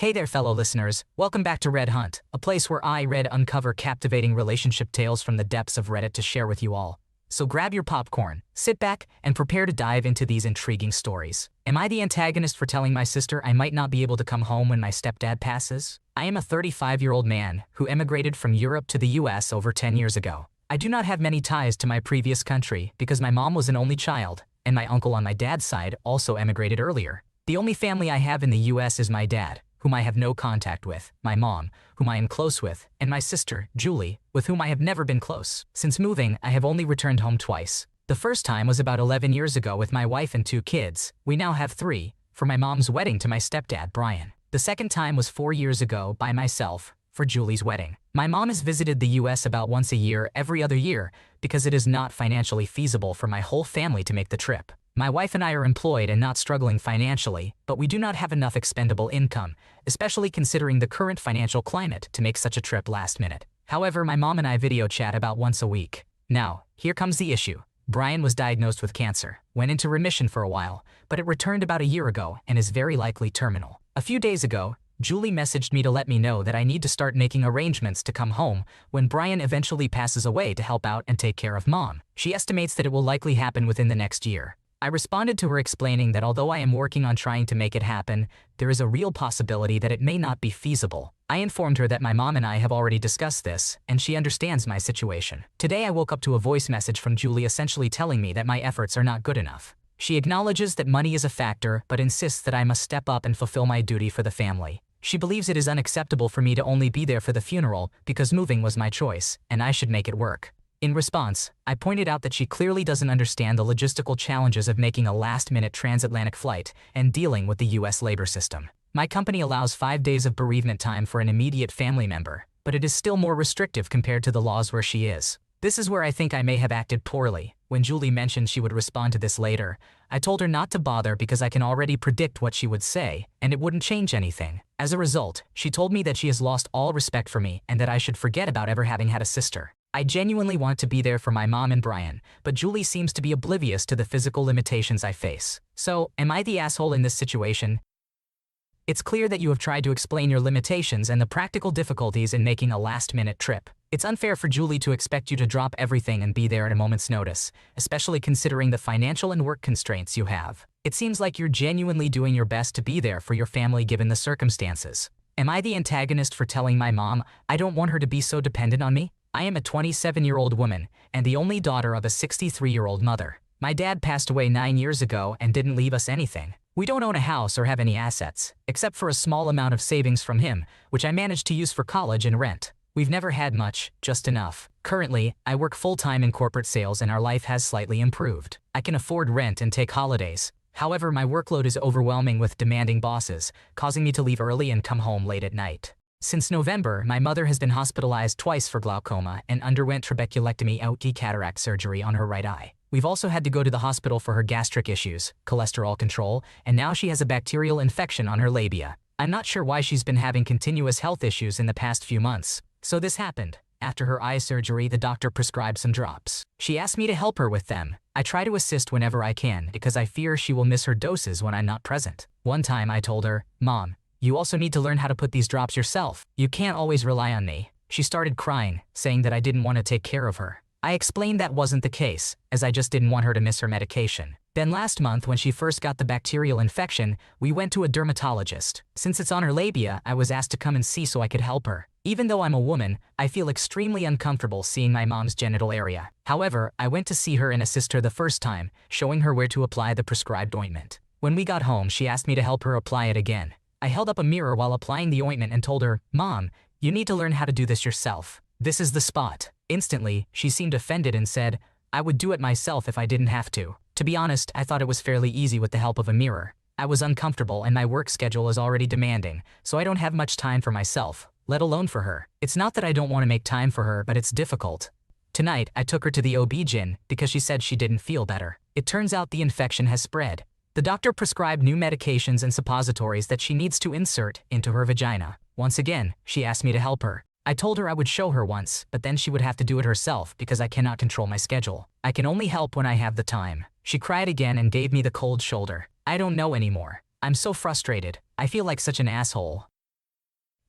Hey there, fellow listeners. Welcome back to Red Hunt, a place where I uncover captivating relationship tales from the depths of Reddit to share with you all. So grab your popcorn, sit back, and prepare to dive into these intriguing stories. Am I the antagonist for telling my sister I might not be able to come home when my stepdad passes? I am a 35-year-old man who emigrated from Europe to the US over 10 years ago. I do not have many ties to my previous country because my mom was an only child, and my uncle on my dad's side also emigrated earlier. The only family I have in the US is my dad, whom I have no contact with, my mom, whom I am close with, and my sister, Julie, with whom I have never been close. Since moving, I have only returned home twice. The first time was about 11 years ago with my wife and 2 kids. We now have 3, for my mom's wedding to my stepdad, Brian. The second time was 4 years ago by myself, for Julie's wedding. My mom has visited the US about once a year every other year because it is not financially feasible for my whole family to make the trip. My wife and I are employed and not struggling financially, but we do not have enough expendable income, especially considering the current financial climate, to make such a trip last minute. However, my mom and I video chat about once a week. Now, here comes the issue. Brian was diagnosed with cancer, went into remission for a while, but it returned about a year ago and is very likely terminal. A few days ago, Julie messaged me to let me know that I need to start making arrangements to come home when Brian eventually passes away to help out and take care of mom. She estimates that it will likely happen within the next year. I responded to her explaining that although I am working on trying to make it happen, there is a real possibility that it may not be feasible. I informed her that my mom and I have already discussed this, and she understands my situation. Today I woke up to a voice message from Julie essentially telling me that my efforts are not good enough. She acknowledges that money is a factor, but insists that I must step up and fulfill my duty for the family. She believes it is unacceptable for me to only be there for the funeral because moving was my choice, and I should make it work. In response, I pointed out that she clearly doesn't understand the logistical challenges of making a last-minute transatlantic flight and dealing with the US labor system. My company allows 5 days of bereavement time for an immediate family member, but it is still more restrictive compared to the laws where she is. This is where I think I may have acted poorly. When Julie mentioned she would respond to this later, I told her not to bother because I can already predict what she would say, and it wouldn't change anything. As a result, she told me that she has lost all respect for me and that I should forget about ever having had a sister. I genuinely want to be there for my mom and Brian, but Julie seems to be oblivious to the physical limitations I face. So, am I the asshole in this situation? It's clear that you have tried to explain your limitations and the practical difficulties in making a last-minute trip. It's unfair for Julie to expect you to drop everything and be there at a moment's notice, especially considering the financial and work constraints you have. It seems like you're genuinely doing your best to be there for your family given the circumstances. Am I the antagonist for telling my mom I don't want her to be so dependent on me? I am a 27-year-old woman and the only daughter of a 63-year-old mother. My dad passed away 9 years ago and didn't leave us anything. We don't own a house or have any assets, except for a small amount of savings from him, which I managed to use for college and rent. We've never had much, just enough. Currently, I work full-time in corporate sales and our life has slightly improved. I can afford rent and take holidays. However, my workload is overwhelming with demanding bosses, causing me to leave early and come home late at night. Since November, my mother has been hospitalized twice for glaucoma and underwent trabeculectomy cataract surgery on her right eye. We've also had to go to the hospital for her gastric issues, cholesterol control, and now she has a bacterial infection on her labia. I'm not sure why she's been having continuous health issues in the past few months. So this happened. After her eye surgery, the doctor prescribed some drops. She asked me to help her with them. I try to assist whenever I can because I fear she will miss her doses when I'm not present. One time I told her, "Mom, you also need to learn how to put these drops yourself. You can't always rely on me." She started crying, saying that I didn't want to take care of her. I explained that wasn't the case, as I just didn't want her to miss her medication. Then last month, when she first got the bacterial infection, we went to a dermatologist. Since it's on her labia, I was asked to come and see so I could help her. Even though I'm a woman, I feel extremely uncomfortable seeing my mom's genital area. However, I went to see her and assist her the first time, showing her where to apply the prescribed ointment. When we got home, she asked me to help her apply it again. I held up a mirror while applying the ointment and told her, "Mom, you need to learn how to do this yourself. This is the spot." Instantly, she seemed offended and said, "I would do it myself if I didn't have to." To be honest, I thought it was fairly easy with the help of a mirror. I was uncomfortable and my work schedule is already demanding, so I don't have much time for myself, let alone for her. It's not that I don't want to make time for her, but it's difficult. Tonight, I took her to the OB-GYN because she said she didn't feel better. It turns out the infection has spread. The doctor prescribed new medications and suppositories that she needs to insert into her vagina. Once again, she asked me to help her. I told her I would show her once, but then she would have to do it herself because I cannot control my schedule. I can only help when I have the time. She cried again and gave me the cold shoulder. I don't know anymore. I'm so frustrated. I feel like such an asshole.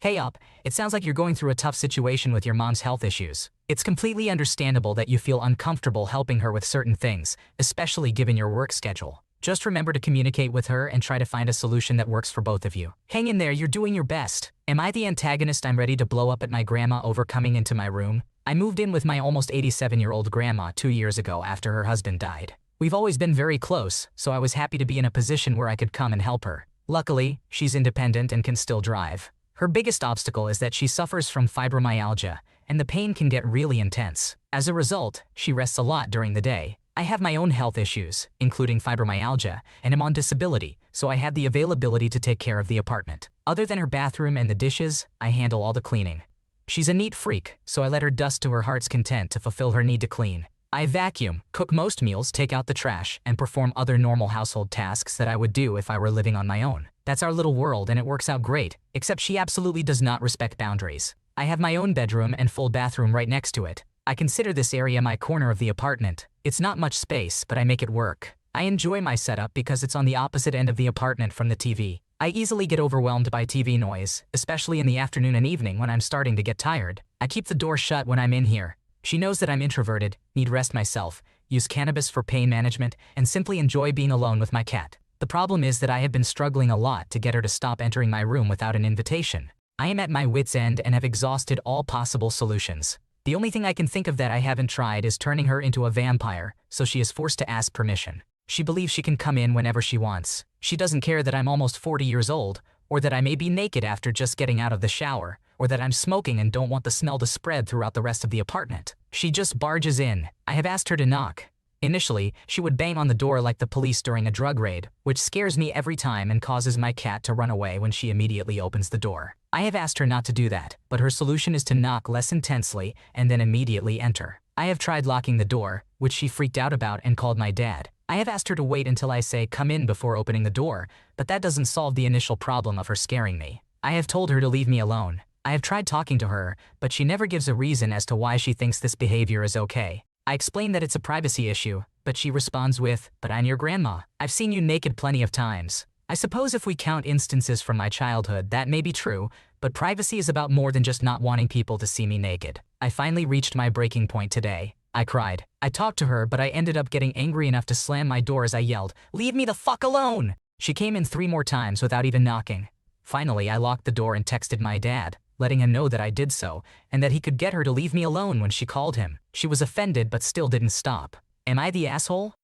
Hey up, it sounds like you're going through a tough situation with your mom's health issues. It's completely understandable that you feel uncomfortable helping her with certain things, especially given your work schedule. Just remember to communicate with her and try to find a solution that works for both of you. Hang in there, you're doing your best. Am I the antagonist I'm ready to blow up at my grandma over coming into my room? I moved in with my almost 87-year-old grandma 2 years ago after her husband died. We've always been very close, so I was happy to be in a position where I could come and help her. Luckily, she's independent and can still drive. Her biggest obstacle is that she suffers from fibromyalgia, and the pain can get really intense. As a result, she rests a lot during the day. I have my own health issues, including fibromyalgia, and am on disability, so I had the availability to take care of the apartment. Other than her bathroom and the dishes, I handle all the cleaning. She's a neat freak, so I let her dust to her heart's content to fulfill her need to clean. I vacuum, cook most meals, take out the trash, and perform other normal household tasks that I would do if I were living on my own. That's our little world and it works out great, except she absolutely does not respect boundaries. I have my own bedroom and full bathroom right next to it. I consider this area my corner of the apartment. It's not much space, but I make it work. I enjoy my setup because it's on the opposite end of the apartment from the TV. I easily get overwhelmed by TV noise, especially in the afternoon and evening when I'm starting to get tired. I keep the door shut when I'm in here. She knows that I'm introverted, need rest myself, use cannabis for pain management, and simply enjoy being alone with my cat. The problem is that I have been struggling a lot to get her to stop entering my room without an invitation. I am at my wit's end and have exhausted all possible solutions. The only thing I can think of that I haven't tried is turning her into a vampire, so she is forced to ask permission. She believes she can come in whenever she wants. She doesn't care that I'm almost 40 years old, or that I may be naked after just getting out of the shower, or that I'm smoking and don't want the smell to spread throughout the rest of the apartment. She just barges in. I have asked her to knock. Initially, she would bang on the door like the police during a drug raid, which scares me every time and causes my cat to run away when she immediately opens the door. I have asked her not to do that, but her solution is to knock less intensely and then immediately enter. I have tried locking the door, which she freaked out about and called my dad. I have asked her to wait until I say come in before opening the door, but that doesn't solve the initial problem of her scaring me. I have told her to leave me alone. I have tried talking to her, but she never gives a reason as to why she thinks this behavior is okay. I explain that it's a privacy issue, but she responds with, "But I'm your grandma. I've seen you naked plenty of times." I suppose if we count instances from my childhood, that may be true, but privacy is about more than just not wanting people to see me naked. I finally reached my breaking point today. I cried. I talked to her, but I ended up getting angry enough to slam my door as I yelled, "Leave me the fuck alone!" She came in 3 more times without even knocking. Finally, I locked the door and texted my dad, letting him know that I did so, and that he could get her to leave me alone when she called him. She was offended but still didn't stop. Am I the asshole?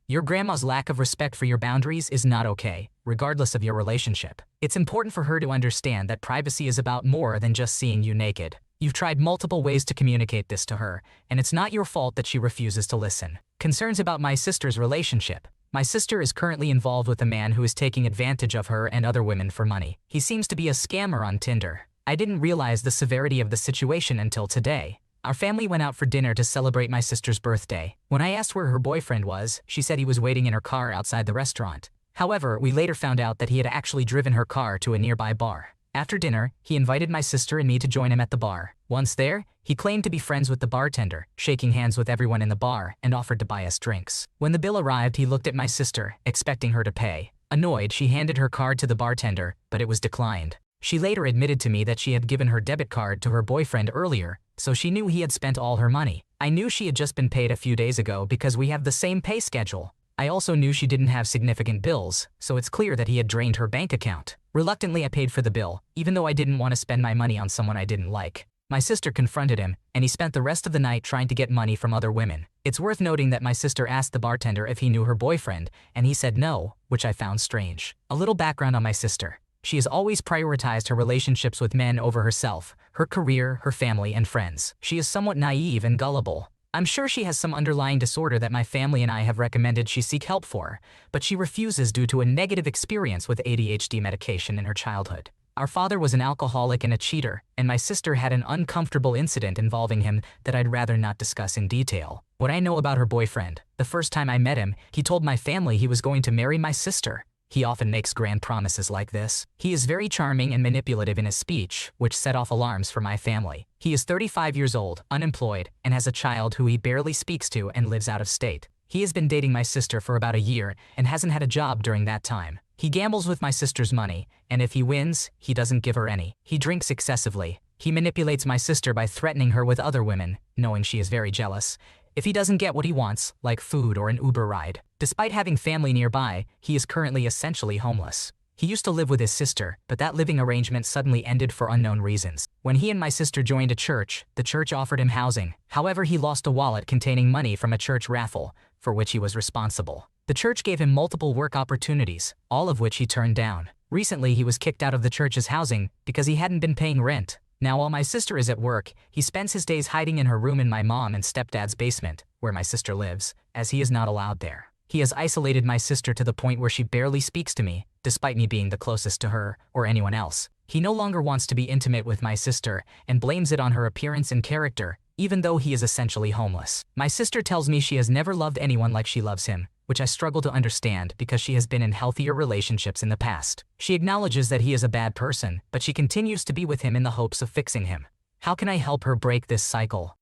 Your grandma's lack of respect for your boundaries is not okay, regardless of your relationship. It's important for her to understand that privacy is about more than just seeing you naked. You've tried multiple ways to communicate this to her, and it's not your fault that she refuses to listen. Concerns about my sister's relationship. My sister is currently involved with a man who is taking advantage of her and other women for money. He seems to be a scammer on Tinder. I didn't realize the severity of the situation until today. Our family went out for dinner to celebrate my sister's birthday. When I asked where her boyfriend was, she said he was waiting in her car outside the restaurant. However, we later found out that he had actually driven her car to a nearby bar. After dinner, he invited my sister and me to join him at the bar. Once there, he claimed to be friends with the bartender, shaking hands with everyone in the bar, and offered to buy us drinks. When the bill arrived, he looked at my sister, expecting her to pay. Annoyed, she handed her card to the bartender, but it was declined. She later admitted to me that she had given her debit card to her boyfriend earlier, so she knew he had spent all her money. I knew she had just been paid a few days ago because we have the same pay schedule. I also knew she didn't have significant bills, so it's clear that he had drained her bank account. Reluctantly, I paid for the bill, even though I didn't want to spend my money on someone I didn't like. My sister confronted him, and he spent the rest of the night trying to get money from other women. It's worth noting that my sister asked the bartender if he knew her boyfriend, and he said no, which I found strange. A little background on my sister. She has always prioritized her relationships with men over herself, her career, her family, and friends. She is somewhat naive and gullible. I'm sure she has some underlying disorder that my family and I have recommended she seek help for, but she refuses due to a negative experience with ADHD medication in her childhood. Our father was an alcoholic and a cheater, and my sister had an uncomfortable incident involving him that I'd rather not discuss in detail. What I know about her boyfriend: the first time I met him, he told my family he was going to marry my sister. He often makes grand promises like this. He is very charming and manipulative in his speech, which set off alarms for my family. He is 35 years old, unemployed, and has a child who he barely speaks to and lives out of state. He has been dating my sister for about a year and hasn't had a job during that time. He gambles with my sister's money, and if he wins, he doesn't give her any. He drinks excessively. He manipulates my sister by threatening her with other women, knowing she is very jealous, if he doesn't get what he wants, like food or an Uber ride. Despite having family nearby, he is currently essentially homeless. He used to live with his sister, but that living arrangement suddenly ended for unknown reasons. When he and my sister joined a church, the church offered him housing. However, he lost a wallet containing money from a church raffle, for which he was responsible. The church gave him multiple work opportunities, all of which he turned down. Recently, he was kicked out of the church's housing because he hadn't been paying rent. Now, while my sister is at work, he spends his days hiding in her room in my mom and stepdad's basement, where my sister lives, as he is not allowed there. He has isolated my sister to the point where she barely speaks to me, despite me being the closest to her or anyone else. He no longer wants to be intimate with my sister and blames it on her appearance and character, even though he is essentially homeless. My sister tells me she has never loved anyone like she loves him, which I struggle to understand because she has been in healthier relationships in the past. She acknowledges that he is a bad person, but she continues to be with him in the hopes of fixing him. How can I help her break this cycle?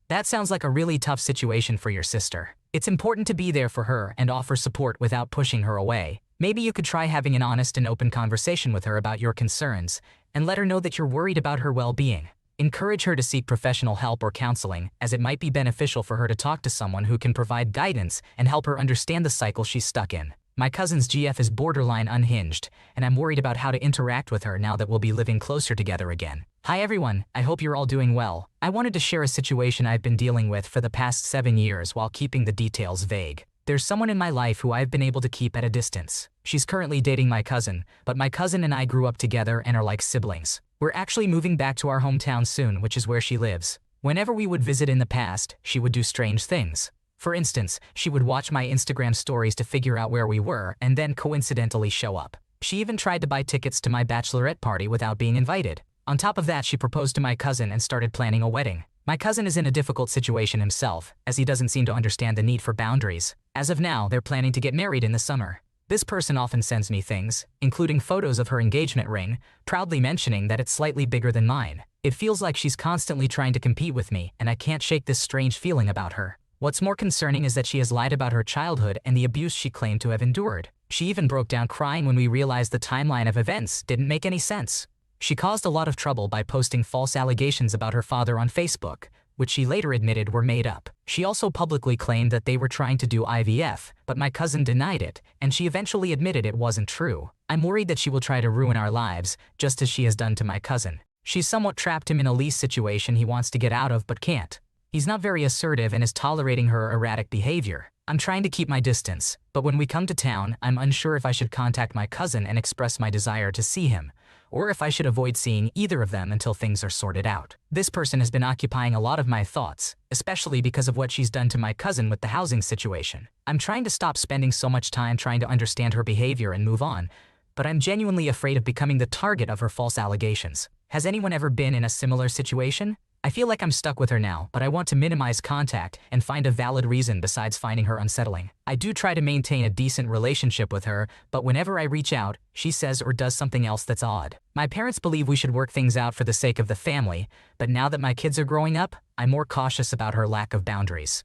That sounds like a really tough situation for your sister. It's important to be there for her and offer support without pushing her away. Maybe you could try having an honest and open conversation with her about your concerns and let her know that you're worried about her well-being. Encourage her to seek professional help or counseling, as it might be beneficial for her to talk to someone who can provide guidance and help her understand the cycle she's stuck in. My cousin's GF is borderline unhinged, and I'm worried about how to interact with her now that we'll be living closer together again. Hi everyone, I hope you're all doing well. I wanted to share a situation I've been dealing with for the past 7 years while keeping the details vague. There's someone in my life who I've been able to keep at a distance. She's currently dating my cousin, but my cousin and I grew up together and are like siblings. We're actually moving back to our hometown soon, which is where she lives. Whenever we would visit in the past, she would do strange things. For instance, she would watch my Instagram stories to figure out where we were and then coincidentally show up. She even tried to buy tickets to my bachelorette party without being invited. On top of that, she proposed to my cousin and started planning a wedding. My cousin is in a difficult situation himself, as he doesn't seem to understand the need for boundaries. As of now, they're planning to get married in the summer. This person often sends me things, including photos of her engagement ring, proudly mentioning that it's slightly bigger than mine. It feels like she's constantly trying to compete with me, and I can't shake this strange feeling about her. What's more concerning is that she has lied about her childhood and the abuse she claimed to have endured. She even broke down crying when we realized the timeline of events didn't make any sense. She caused a lot of trouble by posting false allegations about her father on Facebook, which she later admitted were made up. She also publicly claimed that they were trying to do IVF, but my cousin denied it, and she eventually admitted it wasn't true. I'm worried that she will try to ruin our lives, just as she has done to my cousin. She's somewhat trapped him in a lease situation he wants to get out of but can't. He's not very assertive and is tolerating her erratic behavior. I'm trying to keep my distance, but when we come to town, I'm unsure if I should contact my cousin and express my desire to see him, or if I should avoid seeing either of them until things are sorted out. This person has been occupying a lot of my thoughts, especially because of what she's done to my cousin with the housing situation. I'm trying to stop spending so much time trying to understand her behavior and move on, but I'm genuinely afraid of becoming the target of her false allegations. Has anyone ever been in a similar situation? I feel like I'm stuck with her now, but I want to minimize contact and find a valid reason besides finding her unsettling. I do try to maintain a decent relationship with her, but whenever I reach out, she says or does something else that's odd. My parents believe we should work things out for the sake of the family, but now that my kids are growing up, I'm more cautious about her lack of boundaries.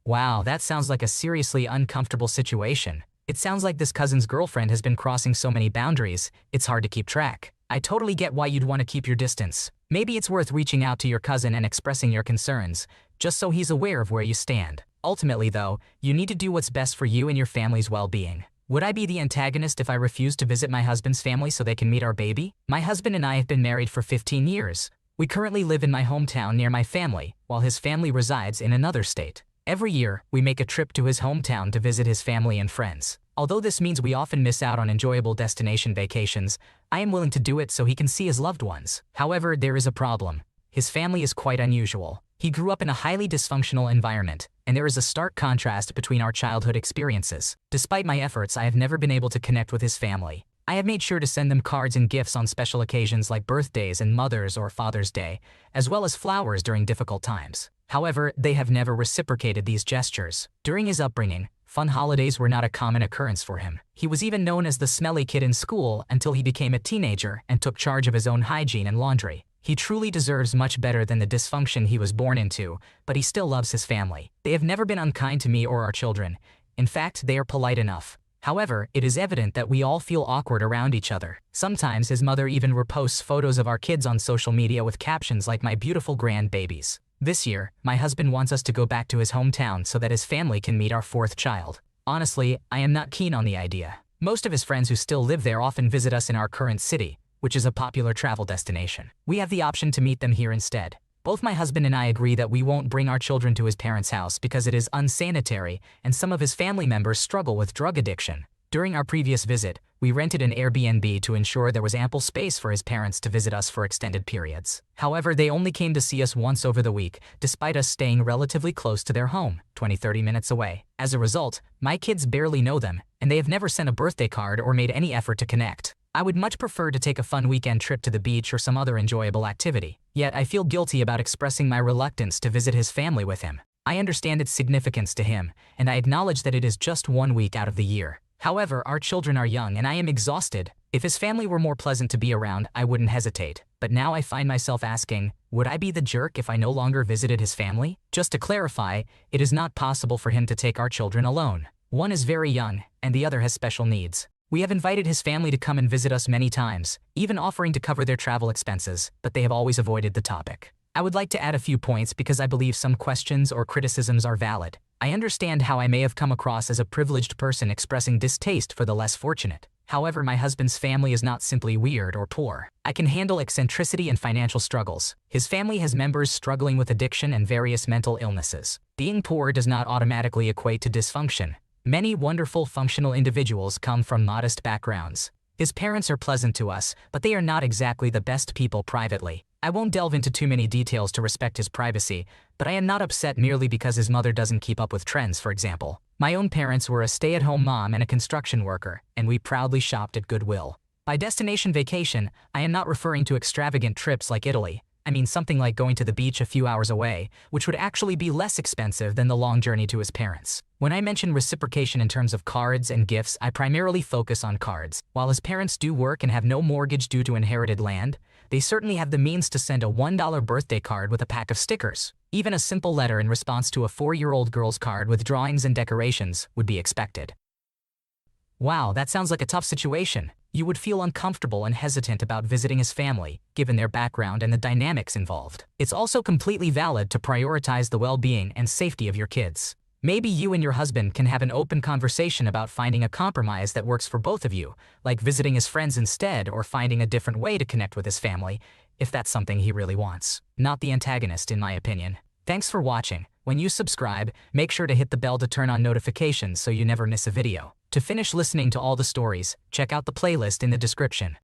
Wow, that sounds like a seriously uncomfortable situation. It sounds like this cousin's girlfriend has been crossing so many boundaries, it's hard to keep track. I totally get why you'd want to keep your distance. Maybe it's worth reaching out to your cousin and expressing your concerns, just so he's aware of where you stand. Ultimately, though, you need to do what's best for you and your family's well-being. Would I be the antagonist if I refused to visit my husband's family so they can meet our baby? My husband and I have been married for 15 years. We currently live in my hometown near my family, while his family resides in another state. Every year, we make a trip to his hometown to visit his family and friends. Although this means we often miss out on enjoyable destination vacations, I am willing to do it so he can see his loved ones. However, there is a problem. His family is quite unusual. He grew up in a highly dysfunctional environment, and there is a stark contrast between our childhood experiences. Despite my efforts, I have never been able to connect with his family. I have made sure to send them cards and gifts on special occasions like birthdays and Mother's or Father's Day, as well as flowers during difficult times. However, they have never reciprocated these gestures. During his upbringing, fun holidays were not a common occurrence for him. He was even known as the smelly kid in school until he became a teenager and took charge of his own hygiene and laundry. He truly deserves much better than the dysfunction he was born into, but he still loves his family. They have never been unkind to me or our children. In fact, they are polite enough. However, it is evident that we all feel awkward around each other. Sometimes his mother even reposts photos of our kids on social media with captions like "my beautiful grandbabies." This year, my husband wants us to go back to his hometown so that his family can meet our fourth child. Honestly, I am not keen on the idea. Most of his friends who still live there often visit us in our current city, which is a popular travel destination. We have the option to meet them here instead. Both my husband and I agree that we won't bring our children to his parents' house because it is unsanitary and some of his family members struggle with drug addiction. During our previous visit, we rented an Airbnb to ensure there was ample space for his parents to visit us for extended periods. However, they only came to see us once over the week, despite us staying relatively close to their home, 20-30 minutes away. As a result, my kids barely know them, and they have never sent a birthday card or made any effort to connect. I would much prefer to take a fun weekend trip to the beach or some other enjoyable activity. Yet I feel guilty about expressing my reluctance to visit his family with him. I understand its significance to him, and I acknowledge that it is just 1 week out of the year. However, our children are young and I am exhausted. If his family were more pleasant to be around, I wouldn't hesitate. But now I find myself asking, would I be the jerk if I no longer visited his family? Just to clarify, it is not possible for him to take our children alone. One is very young, and the other has special needs. We have invited his family to come and visit us many times, even offering to cover their travel expenses, but they have always avoided the topic. I would like to add a few points because I believe some questions or criticisms are valid. I understand how I may have come across as a privileged person expressing distaste for the less fortunate. However, my husband's family is not simply weird or poor. I can handle eccentricity and financial struggles. His family has members struggling with addiction and various mental illnesses. Being poor does not automatically equate to dysfunction. Many wonderful functional individuals come from modest backgrounds. His parents are pleasant to us, but they are not exactly the best people privately. I won't delve into too many details to respect his privacy, but I am not upset merely because his mother doesn't keep up with trends, for example. My own parents were a stay-at-home mom and a construction worker, and we proudly shopped at Goodwill. By destination vacation, I am not referring to extravagant trips like Italy. I mean something like going to the beach a few hours away, which would actually be less expensive than the long journey to his parents. When I mention reciprocation in terms of cards and gifts, I primarily focus on cards. While his parents do work and have no mortgage due to inherited land, they certainly have the means to send a $1 birthday card with a pack of stickers. Even a simple letter in response to a 4-year-old girl's card with drawings and decorations would be expected. Wow, that sounds like a tough situation. You would feel uncomfortable and hesitant about visiting his family, given their background and the dynamics involved. It's also completely valid to prioritize the well-being and safety of your kids. Maybe you and your husband can have an open conversation about finding a compromise that works for both of you, like visiting his friends instead or finding a different way to connect with his family, if that's something he really wants. Not the antagonist, in my opinion. Thanks for watching. When you subscribe, make sure to hit the bell to turn on notifications so you never miss a video. To finish listening to all the stories, check out the playlist in the description.